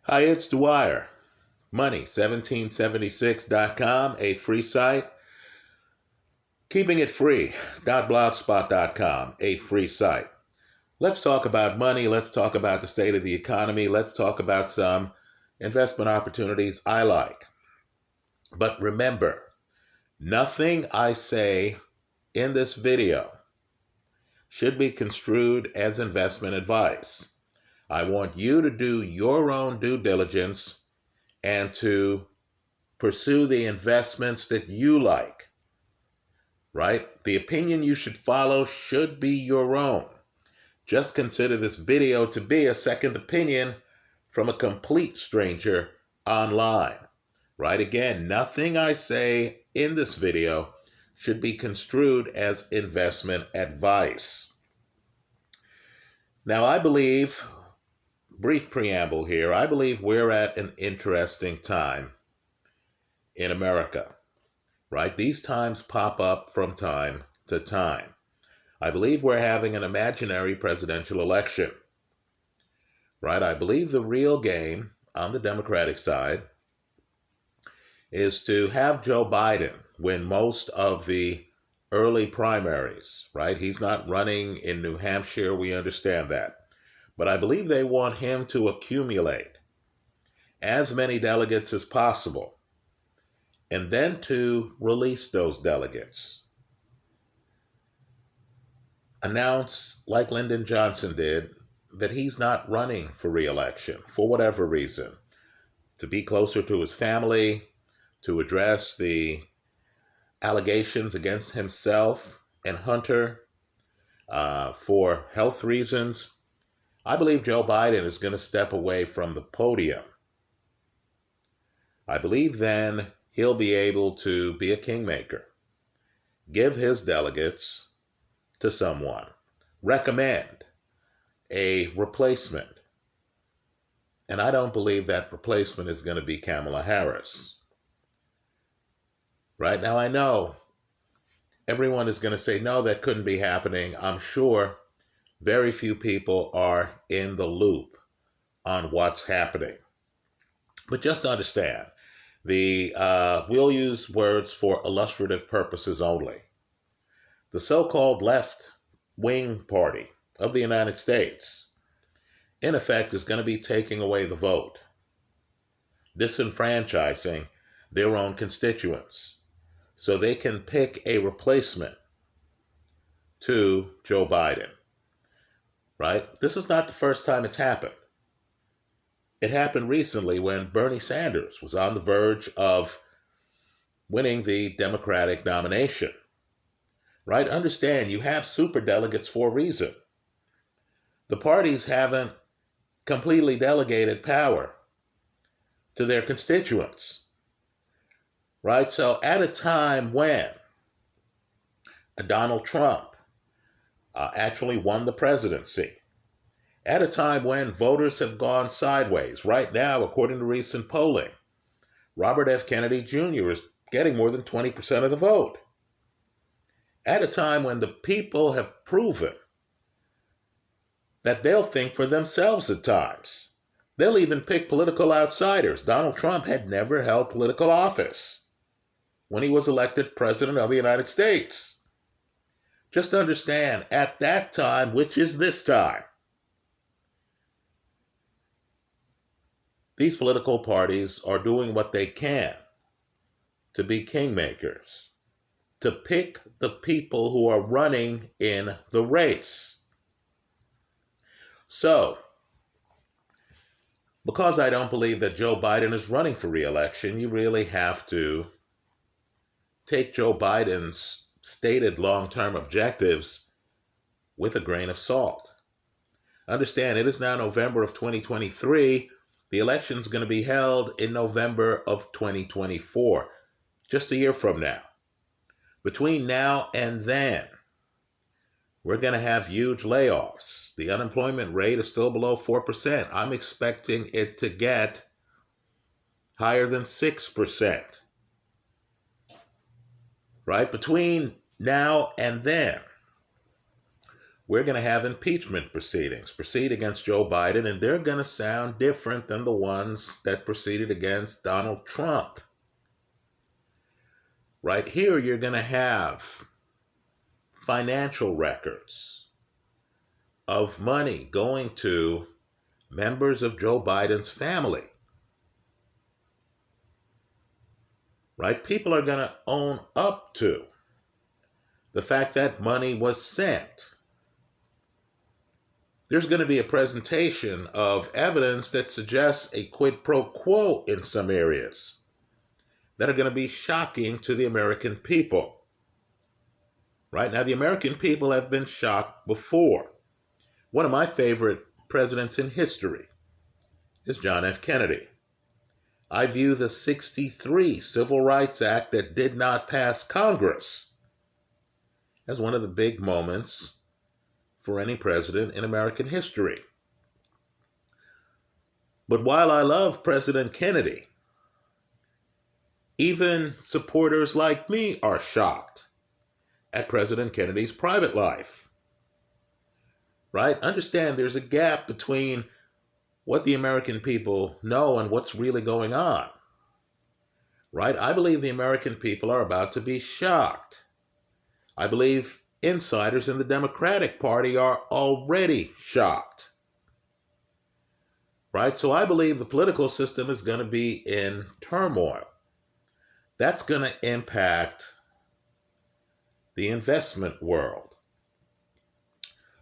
Hi, it's Dwyer. Money1776.com, a free site. Keeping it free. .blogspot.com, a free site. Let's talk about money. Let's talk about the state of the economy. Let's talk about some investment opportunities I like. But remember, nothing I say in this video should be construed as investment advice. I want you to do your own due diligence and to pursue the investments that you like, right? The opinion you should follow should be your own. Just consider this video to be a second opinion from a complete stranger online, right? Again, nothing I say in this video should be construed as investment advice. Now, I believe, brief preamble here, I believe we're at an interesting time in America. Right? These times pop up from time to time. I believe we're having an imaginary presidential election. Right? I believe the real game on the Democratic side is to have Joe Biden win most of the early primaries. Right? He's not running in New Hampshire. We understand that. But I believe they want him to accumulate as many delegates as possible and then to release those delegates. Announce, like Lyndon Johnson did, that he's not running for re-election for whatever reason, to be closer to his family, to address the allegations against himself and Hunter, for health reasons. I believe Joe Biden is going to step away from the podium. I believe then he'll be able to be a kingmaker, give his delegates to someone, recommend a replacement. And I don't believe that replacement is going to be Kamala Harris. Right now, I know everyone is going to say, no, that couldn't be happening. I'm sure very few people are in the loop on what's happening. But just understand, we'll use words for illustrative purposes only. The so-called left-wing party of the United States, in effect, is going to be taking away the vote, disenfranchising their own constituents, so they can pick a replacement to Joe Biden, right? This is not the first time it's happened. It happened recently when Bernie Sanders was on the verge of winning the Democratic nomination, right? Understand, you have superdelegates for a reason. The parties haven't completely delegated power to their constituents, right? So at a time when Donald Trump actually won the presidency, at a time when voters have gone sideways, right now, according to recent polling, Robert F. Kennedy Jr. is getting more than 20% of the vote. At a time when the people have proven that they'll think for themselves at times. They'll even pick political outsiders. Donald Trump had never held political office when he was elected president of the United States. Just understand, at that time, which is this time, these political parties are doing what they can to be kingmakers, to pick the people who are running in the race. So, because I don't believe that Joe Biden is running for re-election, you really have to take Joe Biden's stated long-term objectives with a grain of salt. Understand, it is now November of 2023. The election is going to be held in November of 2024, just a year from now. Between now and then, we're going to have huge layoffs. The unemployment rate is still below 4%. I'm expecting it to get higher than 6%. Right? Between now and then, we're going to have impeachment proceedings proceed against Joe Biden, and they're going to sound different than the ones that proceeded against Donald Trump. Right here, you're going to have financial records of money going to members of Joe Biden's family. Right? People are going to own up to the fact that money was sent. There's going to be a presentation of evidence that suggests a quid pro quo in some areas that are going to be shocking to the American people. Right? Now, the American people have been shocked before. One of my favorite presidents in history is John F. Kennedy. I view the '63 Civil Rights Act that did not pass Congress as one of the big moments for any president in American history. But while I love President Kennedy, even supporters like me are shocked at President Kennedy's private life. Right? Understand there's a gap between what the American people know and what's really going on. Right? I believe the American people are about to be shocked. I believe insiders in the Democratic Party are already shocked. Right? So I believe the political system is going to be in turmoil. That's going to impact the investment world.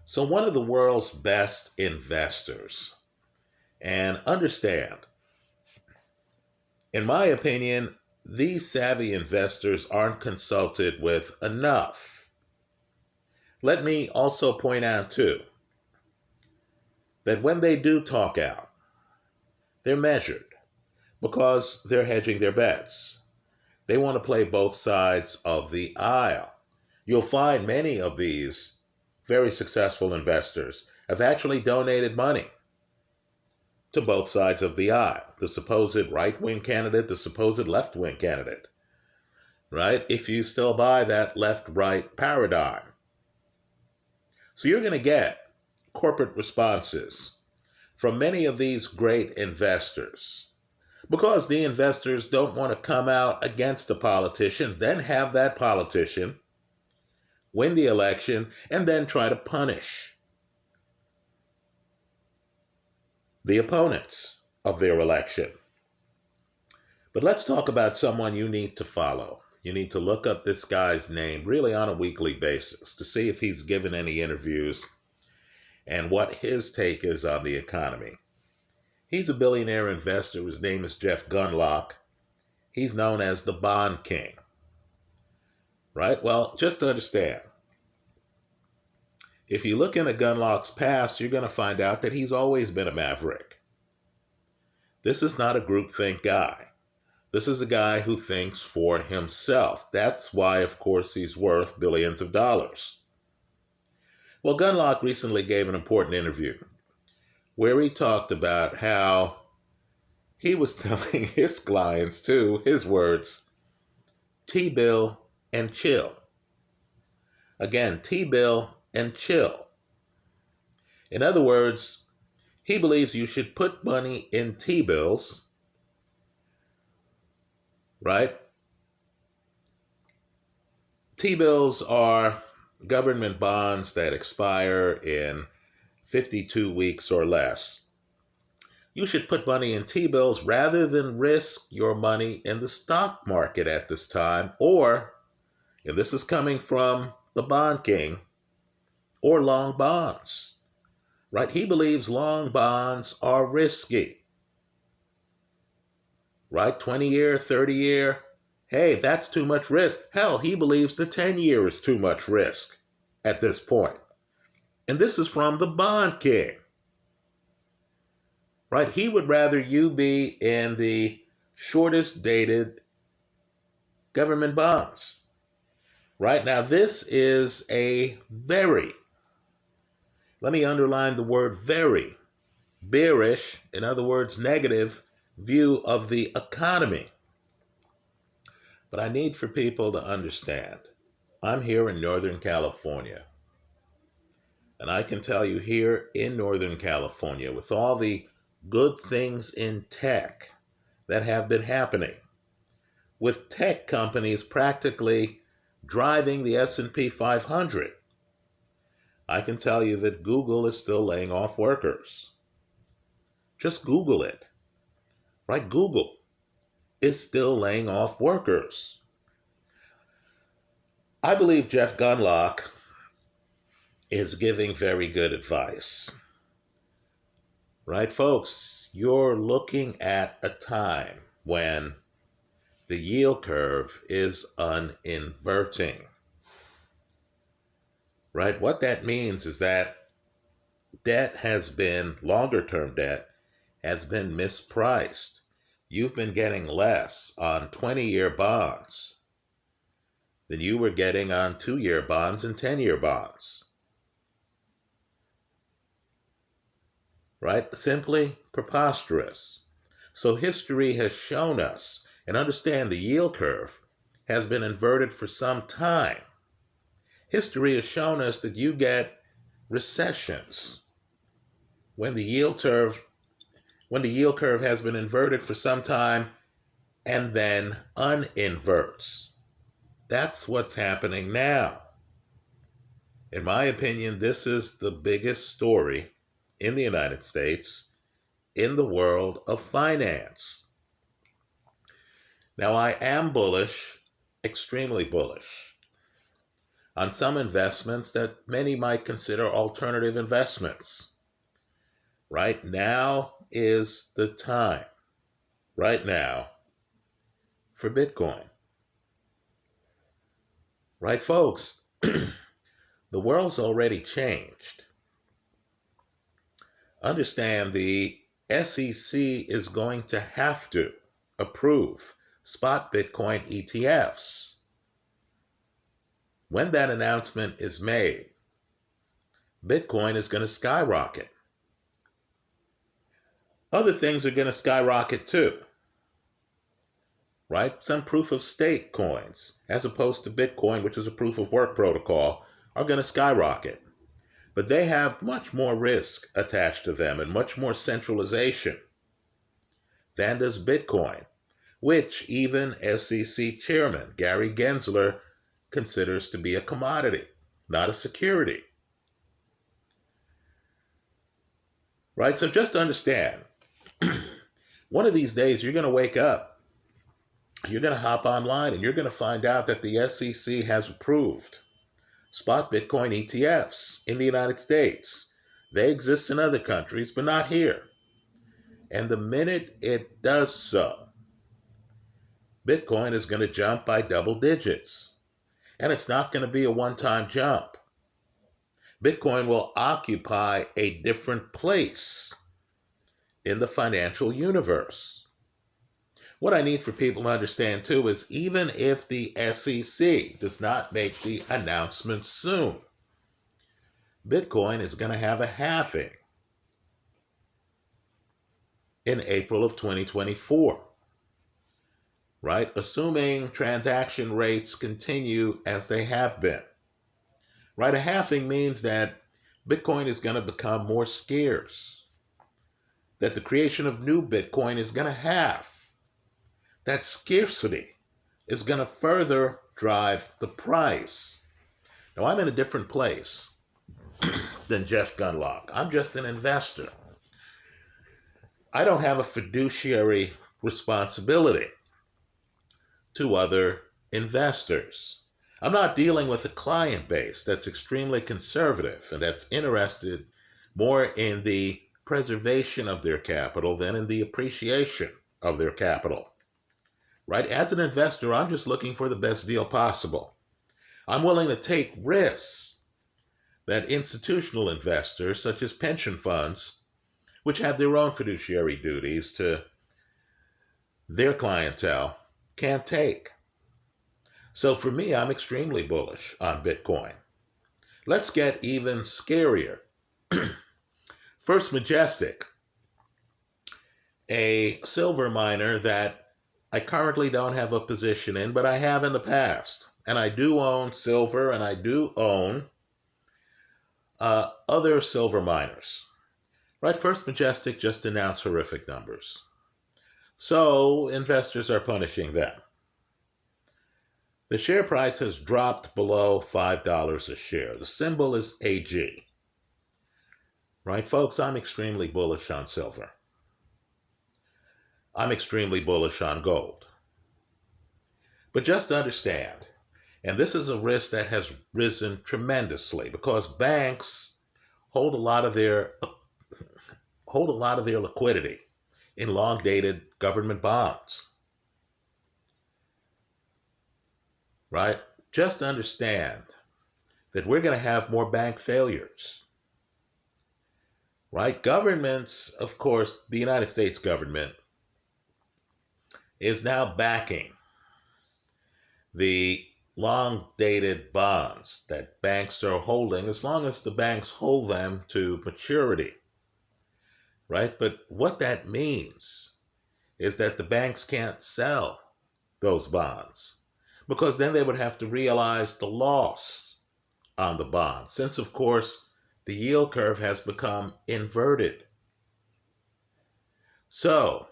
So one of the world's best investors, and understand, in my opinion, these savvy investors aren't consulted with enough. Let me also point out, too, that when they do talk out, they're measured because they're hedging their bets. They want to play both sides of the aisle. You'll find many of these very successful investors have actually donated money to both sides of the aisle, the supposed right-wing candidate, the supposed left-wing candidate, right? If you still buy that left-right paradigm. So you're going to get corporate responses from many of these great investors because the investors don't want to come out against a politician, then have that politician win the election, and then try to punish the opponents of their election. But let's talk about someone you need to follow. You need to look up this guy's name really on a weekly basis to see if he's given any interviews and what his take is on the economy. He's a billionaire investor. His name is Jeff Gundlach. He's known as the Bond King. Right? Well, just to understand, if you look into Gundlach's past, you're going to find out that he's always been a maverick. This is not a groupthink guy. This is a guy who thinks for himself. That's why, of course, he's worth billions of dollars. Well, Gundlach recently gave an important interview where he talked about how he was telling his clients, too, his words, T-bill and chill. Again, T-bill and chill. In other words, he believes you should put money in T-bills, right? T-bills are government bonds that expire in 52 weeks or less. You should put money in T-bills rather than risk your money in the stock market at this time, or, and this is coming from the Bond King, or long bonds. Right? He believes long bonds are risky. Right? 20-year, 30-year. Hey, that's too much risk. Hell, he believes the 10-year is too much risk at this point. And this is from the Bond King. Right? He would rather you be in the shortest dated government bonds. Right? Now, this is a very, let me underline the word very, bearish, in other words, negative view of the economy. But I need for people to understand, I'm here in Northern California. And I can tell you here in Northern California, with all the good things in tech that have been happening, with tech companies practically driving the S&P 500, I can tell you that Google is still laying off workers. Just Google it, right? Google is still laying off workers. I believe Jeff Gundlach is giving very good advice. Right, folks? You're looking at a time when the yield curve is uninverting. Right? What that means is that longer term debt has been mispriced. You've been getting less on 20-year bonds than you were getting on 2-year bonds and 10-year bonds. Right? Simply preposterous. So history has shown us, and understand the yield curve has been inverted for some time. History has shown us that you get recessions when the yield curve has been inverted for some time and then uninverts. That's what's happening now. In my opinion, this is the biggest story in the United States, in the world of finance. Now, I am bullish, extremely bullish, on some investments that many might consider alternative investments. Right now is the time, right now, for Bitcoin. Right, folks? The world's already changed. Understand the SEC is going to have to approve spot Bitcoin ETFs. When that announcement is made, Bitcoin is going to skyrocket. Other things are going to skyrocket too. Right? Some proof of stake coins, as opposed to Bitcoin, which is a proof of work protocol, are going to skyrocket. But they have much more risk attached to them and much more centralization than does Bitcoin, which even SEC Chairman Gary Gensler considers to be a commodity, not a security. Right? So just understand, one of these days you're going to wake up, you're going to hop online, and you're going to find out that the SEC has approved spot Bitcoin ETFs in the United States. They exist in other countries, but not here. And the minute it does so, Bitcoin is going to jump by double digits. And it's not going to be a one-time jump. Bitcoin will occupy a different place in the financial universe. What I need for people to understand too is even if the SEC does not make the announcement soon, Bitcoin is going to have a halving in April of 2024. Right? Assuming transaction rates continue as they have been. Right? A halving means that Bitcoin is going to become more scarce, that the creation of new Bitcoin is going to halve. That scarcity is going to further drive the price. Now, I'm in a different place than Jeff Gundlach. I'm just an investor. I don't have a fiduciary responsibility to other investors. I'm not dealing with a client base that's extremely conservative and that's interested more in the preservation of their capital than in the appreciation of their capital. Right? As an investor, I'm just looking for the best deal possible. I'm willing to take risks that institutional investors, such as pension funds, which have their own fiduciary duties to their clientele, can't take. So for me, I'm extremely bullish on Bitcoin. Let's get even scarier. First Majestic, a silver miner that I currently don't have a position in, but I have in the past. And I do own silver, and I do own Other silver miners, right? First Majestic just announced horrific numbers. So investors are punishing them. The share price has dropped below $5 a share. The symbol is AG. Right, folks? I'm extremely bullish on silver. I'm extremely bullish on gold. But just understand, and this is a risk that has risen tremendously because banks hold a lot of their liquidity in long-dated government bonds. Right? Just understand that we're going to have more bank failures. Right? Governments, of course, the United States government is now backing the long-dated bonds that banks are holding as long as the banks hold them to maturity. Right? But what that means is that the banks can't sell those bonds because then they would have to realize the loss on the bond, since, of course, the yield curve has become inverted. So,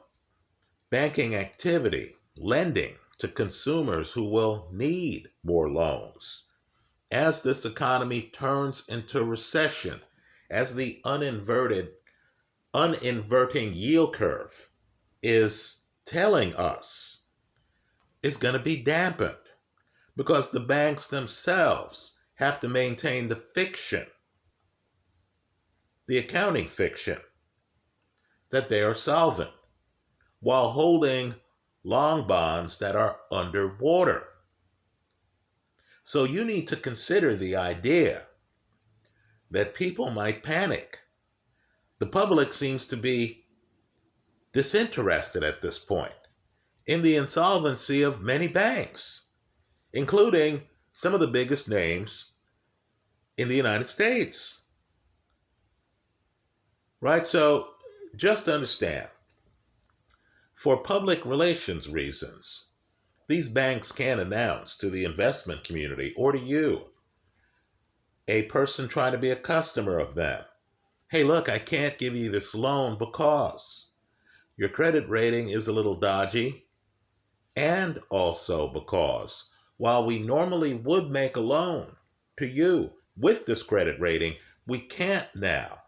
banking activity, lending to consumers who will need more loans, as this economy turns into recession, as the uninverting yield curve is telling us, is going to be dampened because the banks themselves have to maintain the fiction, the accounting fiction, that they are solvent while holding long bonds that are underwater. So you need to consider the idea that people might panic. The public seems to be disinterested at this point in the insolvency of many banks, including some of the biggest names in the United States. Right? So just understand, for public relations reasons, these banks can announce to the investment community or to you, a person trying to be a customer of them, hey, look, I can't give you this loan because your credit rating is a little dodgy, and also because while we normally would make a loan to you with this credit rating, we can't now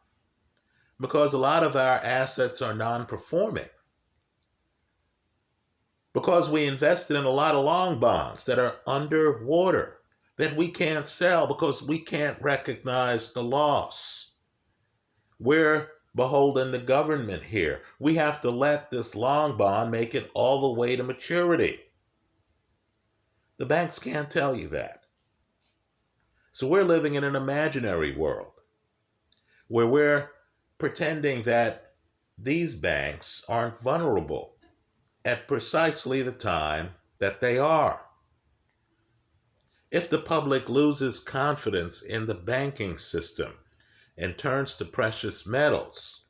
because a lot of our assets are non-performing. Because we invested in a lot of long bonds that are underwater that we can't sell because we can't recognize the loss. We're beholden to government here. We have to let this long bond make it all the way to maturity. The banks can't tell you that. So we're living in an imaginary world where we're pretending that these banks aren't vulnerable at precisely the time that they are. If the public loses confidence in the banking system and turns to precious metals,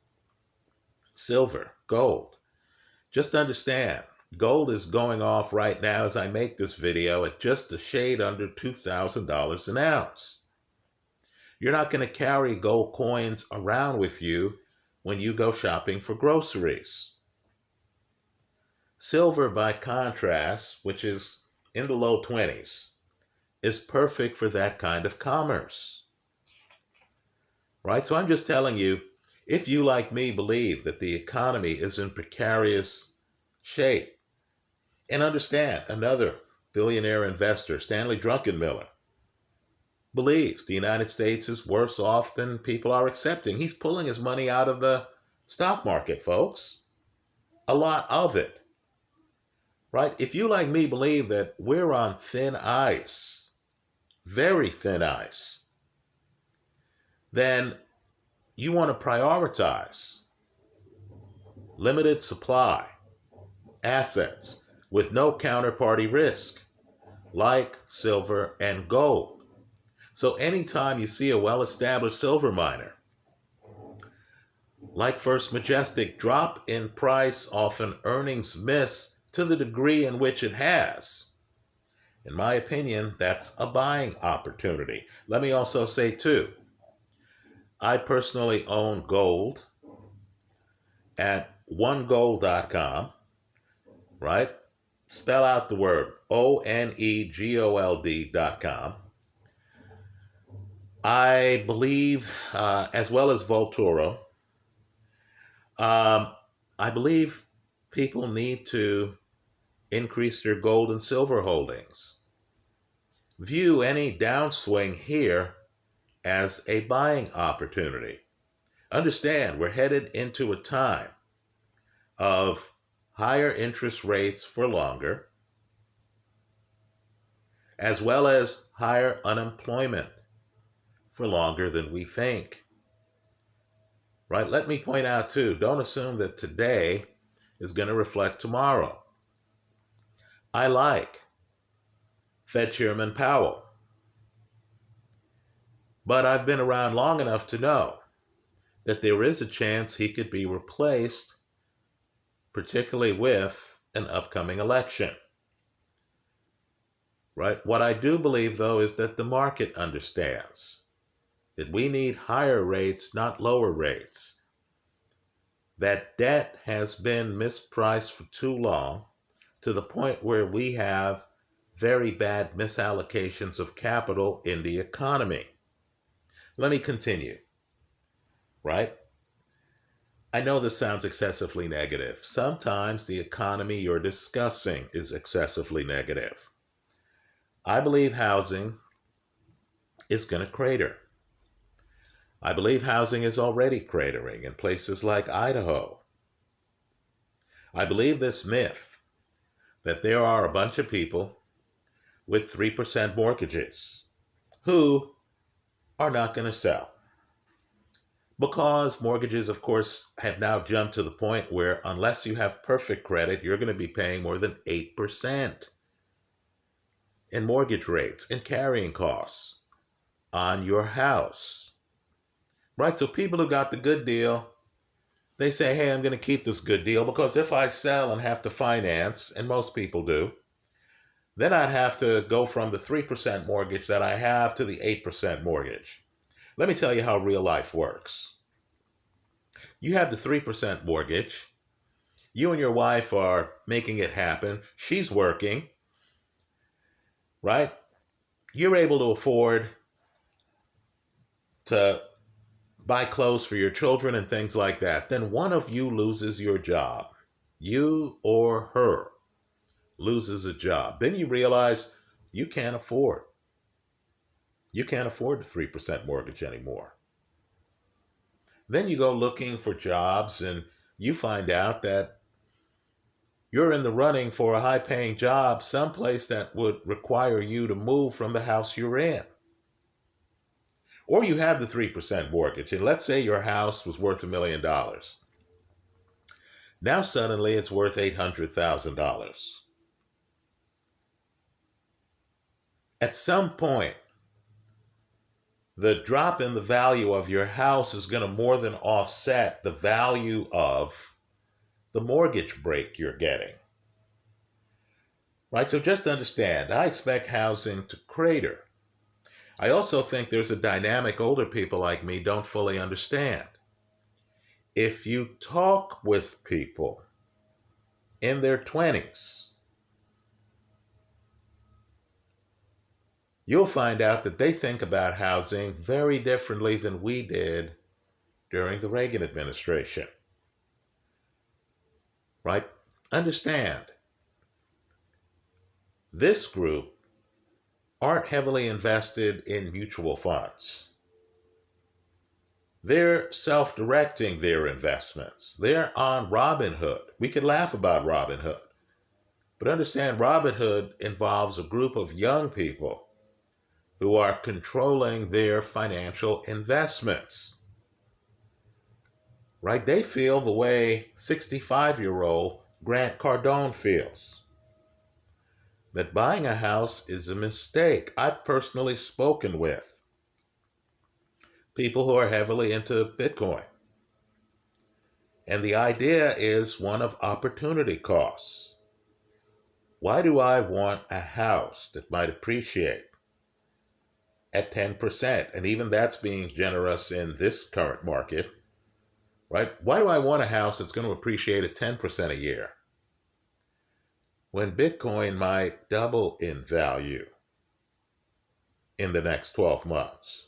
silver, gold, just understand, gold is going off right now as I make this video at just a shade under $2,000 an ounce. You're not going to carry gold coins around with you when you go shopping for groceries. Silver, by contrast, which is in the low 20s, is perfect for that kind of commerce. Right? So I'm just telling you, if you, like me, believe that the economy is in precarious shape, and understand, another billionaire investor, Stanley Druckenmiller, believes the United States is worse off than people are accepting. He's pulling his money out of the stock market, folks. A lot of it. Right? If you, like me, believe that we're on thin ice, very thin ice, then you want to prioritize limited supply assets with no counterparty risk, like silver and gold. So anytime you see a well-established silver miner, like First Majestic, drop in price off an earnings miss to the degree in which it has, in my opinion, that's a buying opportunity. Let me also say, too, I personally own gold at onegold.com, right? Spell out the word ONEGOLD.com. I believe, as well as Voltoro, um, I believe people need to increase their gold and silver holdings. View any downswing here as a buying opportunity. Understand, we're headed into a time of higher interest rates for longer, as well as higher unemployment for longer than we think. Right? Let me point out too, don't assume that today is going to reflect tomorrow. I like Fed Chairman Powell, but I've been around long enough to know that there is a chance he could be replaced, particularly with an upcoming election. Right? What I do believe, though, is that the market understands that we need higher rates, not lower rates. That debt has been mispriced for too long, to the point where we have very bad misallocations of capital in the economy. Let me continue, right? I know this sounds excessively negative. Sometimes the economy you're discussing is excessively negative. I believe housing is going to crater. I believe housing is already cratering in places like Idaho. I believe this myth that there are a bunch of people with 3% mortgages who are not going to sell. Because mortgages, of course, have now jumped to the point where unless you have perfect credit, you're going to be paying more than 8% in mortgage rates and carrying costs on your house. Right? So people who got the good deal, they say, hey, I'm going to keep this good deal because if I sell and have to finance, and most people do, then I'd have to go from the 3% mortgage that I have to the 8% mortgage. Let me tell you how real life works. You have the 3% mortgage. You and your wife are making it happen. She's working, right? You're able to afford to buy clothes for your children and things like that. Then one of you loses your job. You or her loses a job. Then you realize you can't afford. You can't afford the 3% mortgage anymore. Then you go looking for jobs and you find out that you're in the running for a high-paying job someplace that would require you to move from the house you're in. Or you have the 3% mortgage, and let's say your house was worth $1 million. Now suddenly it's worth $800,000. At some point, the drop in the value of your house is going to more than offset the value of the mortgage break you're getting. Right? So just understand, I expect housing to crater. I also think there's a dynamic older people like me don't fully understand. If you talk with people in their 20s, you'll find out that they think about housing very differently than we did during the Reagan administration. Right? Understand, this group aren't heavily invested in mutual funds. They're self-directing their investments. They're on Robinhood. We could laugh about Robinhood, but understand Robinhood involves a group of young people who are controlling their financial investments. Right? They feel the way 65-year-old Grant Cardone feels. That buying a house is a mistake. I've personally spoken with people who are heavily into Bitcoin. And the idea is one of opportunity costs. Why do I want a house that might appreciate at 10%. And even that's being generous in this current market, right? Why do I want a house that's going to appreciate at 10% a year when Bitcoin might double in value in the next 12 months,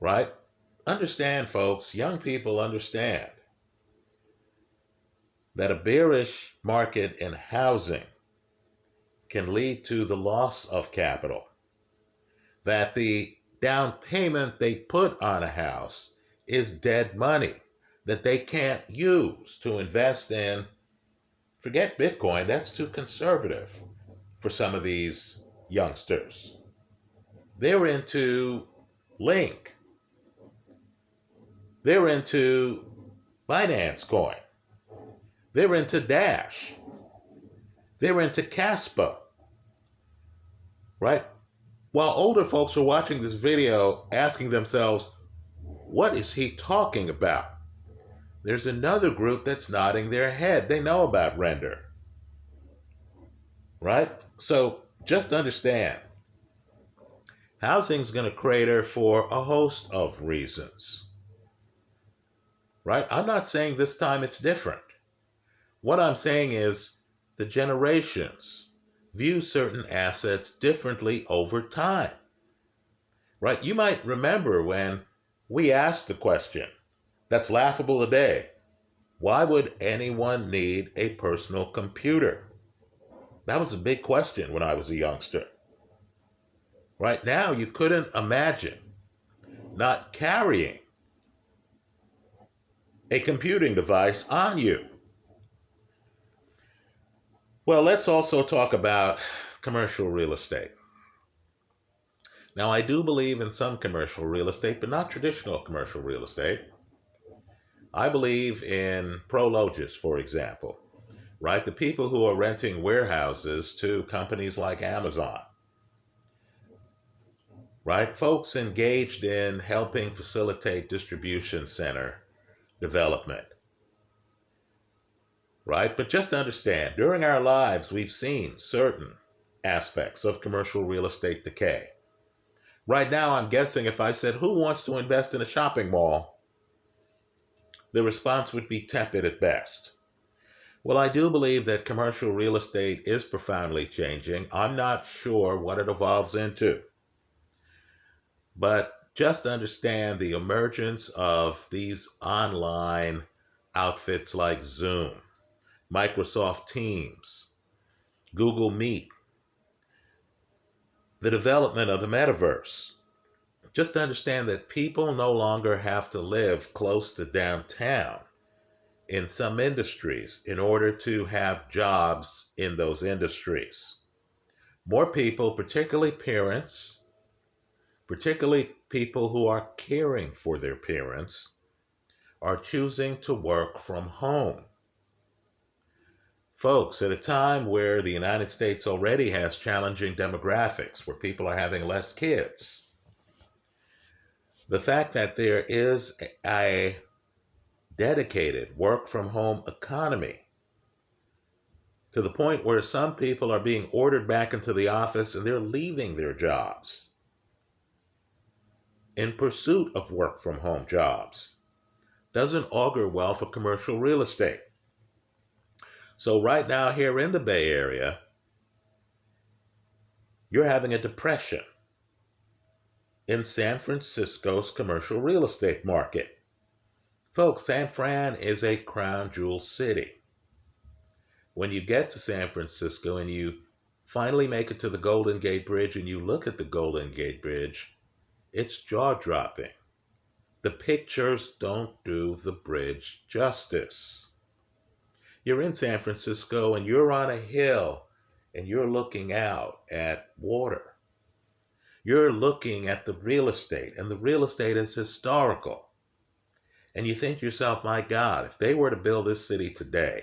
right? Understand, folks, young people understand that a bearish market in housing can lead to the loss of capital, that the down payment they put on a house is dead money that they can't use to invest in. Forget Bitcoin, that's too conservative for some of these youngsters. They're into Link, they're into Binance Coin, they're into Dash, they're into Caspa, right? While older folks are watching this video asking themselves, what is he talking about? There's another group that's nodding their head. They know about Render, right? So just understand, housing's going to crater for a host of reasons, right? I'm not saying this time it's different. What I'm saying is the generations view certain assets differently over time, right? You might remember when we asked the question that's laughable today: why would anyone need a personal computer? That was a big question when I was a youngster. Right now, you couldn't imagine not carrying a computing device on you. Well, let's also talk about commercial real estate. Now, I do believe in some commercial real estate, but not traditional commercial real estate. I believe in prologis, for example, right? The people who are renting warehouses to companies like Amazon, right? Folks engaged in helping facilitate distribution center development, right? But just understand, during our lives, we've seen certain aspects of commercial real estate decay. Right now, I'm guessing if I said, who wants to invest in a shopping mall? The response would be tepid at best. Well, I do believe that commercial real estate is profoundly changing. I'm not sure what it evolves into. But just understand the emergence of these online outfits like Zoom, Microsoft Teams, Google Meet, the development of the metaverse. Just understand that people no longer have to live close to downtown in some industries in order to have jobs in those industries. More people, particularly parents, particularly people who are caring for their parents, are choosing to work from home. Folks, at a time where the United States already has challenging demographics, where people are having less kids, the fact that there is a dedicated work from home economy to the point where some people are being ordered back into the office and they're leaving their jobs in pursuit of work from home jobs doesn't augur well for commercial real estate. So right now here in the Bay Area, you're having a depression in San Francisco's commercial real estate market. Folks, San Fran is a crown jewel city. When you get to San Francisco and you finally make it to the Golden Gate Bridge and you look at the Golden Gate Bridge, it's jaw-dropping. The pictures don't do the bridge justice. You're in San Francisco and you're on a hill and you're looking out at water. You're looking at the real estate, and the real estate is historical. And you think to yourself, my God, if they were to build this city today,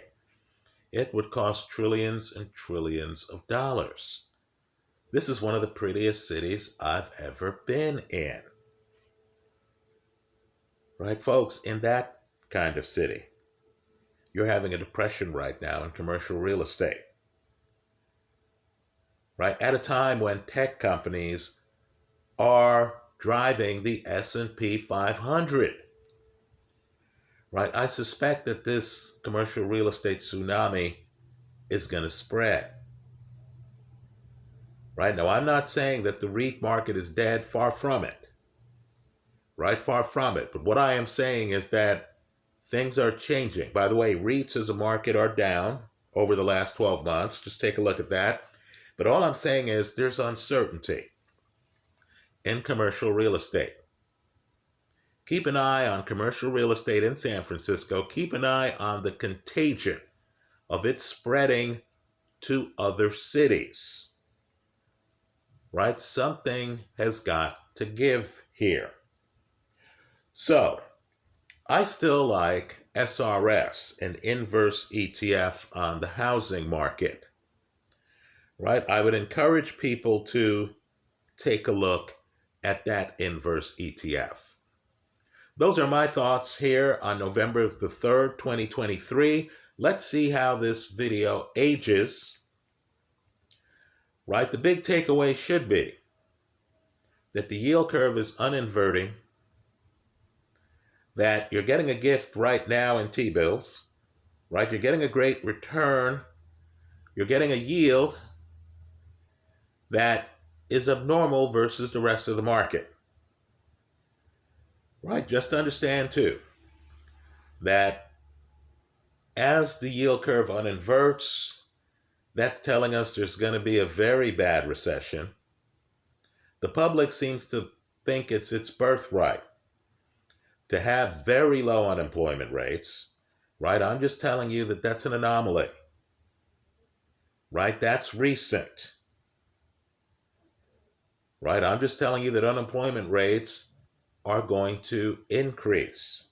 it would cost trillions and trillions of dollars. This is one of the prettiest cities I've ever been in. Right, folks, in that kind of city, you're having a depression right now in commercial real estate. Right, at a time when tech companies are driving the S&P 500. Right? I suspect that this commercial real estate tsunami is going to spread. Right? Now, I'm not saying that the REIT market is dead, far from it. Right? Far from it. But what I am saying is that things are changing. By the way, REITs as a market are down over the last 12 months. Just take a look at that. But all I'm saying is there's uncertainty in commercial real estate. Keep an eye on commercial real estate in San Francisco. Keep an eye on the contagion of it spreading to other cities. Right? Something has got to give here. So, I still like SRS, an inverse ETF on the housing market. Right? I would encourage people to take a look at that inverse ETF. Those are my thoughts here on November the 3rd, 2023. Let's see how this video ages. Right? The big takeaway should be that the yield curve is uninverting, that you're getting a gift right now in T-bills, right? You're getting a great return. You're getting a yield that is abnormal versus the rest of the market. Right? Just understand too that as the yield curve uninverts, that's telling us there's going to be a very bad recession. The public seems to think it's its birthright to have very low unemployment rates. Right? I'm just telling you that that's an anomaly. Right? That's recent. Right? I'm just telling you that unemployment rates are going to increase.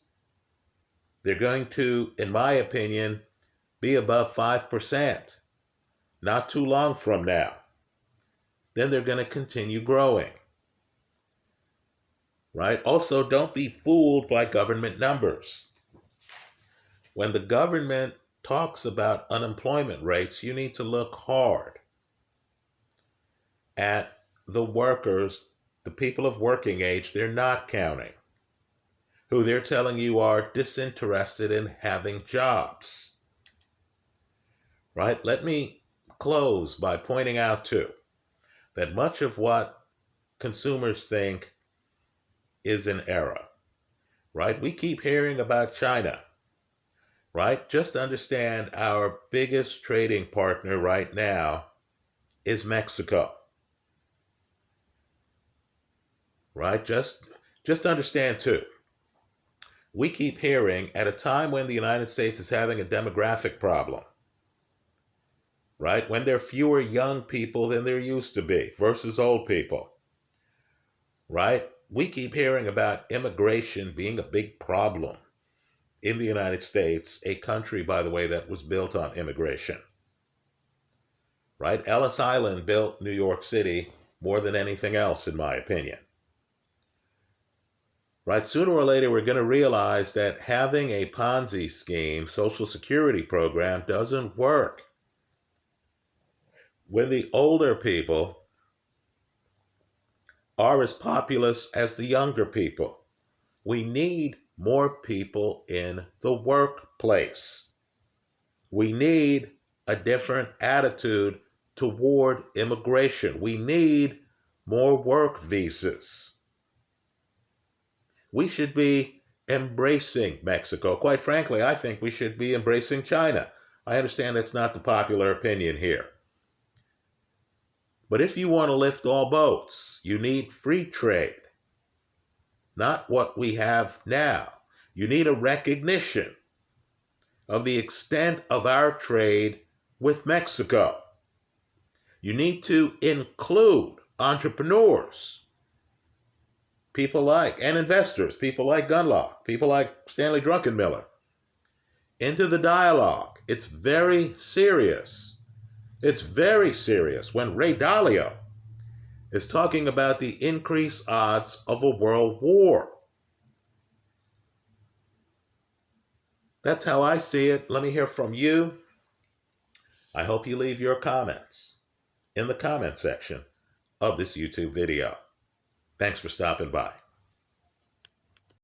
They're going to, in my opinion, be above 5% not too long from now. Then they're going to continue growing. Right? Also, don't be fooled by government numbers. When the government talks about unemployment rates, you need to look hard at the workers, the people of working age they're not counting, who they're telling you are disinterested in having jobs. Right? Let me close by pointing out, too, that much of what consumers think is an error. Right? We keep hearing about China. Right? Just understand our biggest trading partner right now is Mexico. Right? Just understand, too, we keep hearing at a time when the United States is having a demographic problem, right? When there are fewer young people than there used to be versus old people, right? We keep hearing about immigration being a big problem in the United States, a country, by the way, that was built on immigration, right? Ellis Island built New York City more than anything else, in my opinion. Right? Sooner or later, we're going to realize that having a Ponzi scheme, Social Security program, doesn't work. When the older people are as populous as the younger people, we need more people in the workplace. We need a different attitude toward immigration. We need more work visas. We should be embracing Mexico. Quite frankly, I think we should be embracing China. I understand that's not the popular opinion here. But if you want to lift all boats, you need free trade, not what we have now. You need a recognition of the extent of our trade with Mexico. You need to include entrepreneurs, people like, and investors, people like Gunlock, people like Stanley Druckenmiller, into the dialogue. It's very serious. It's very serious when Ray Dalio is talking about the increased odds of a world war. That's how I see it. Let me hear from you. I hope you leave your comments in the comment section of this YouTube video. Thanks for stopping by.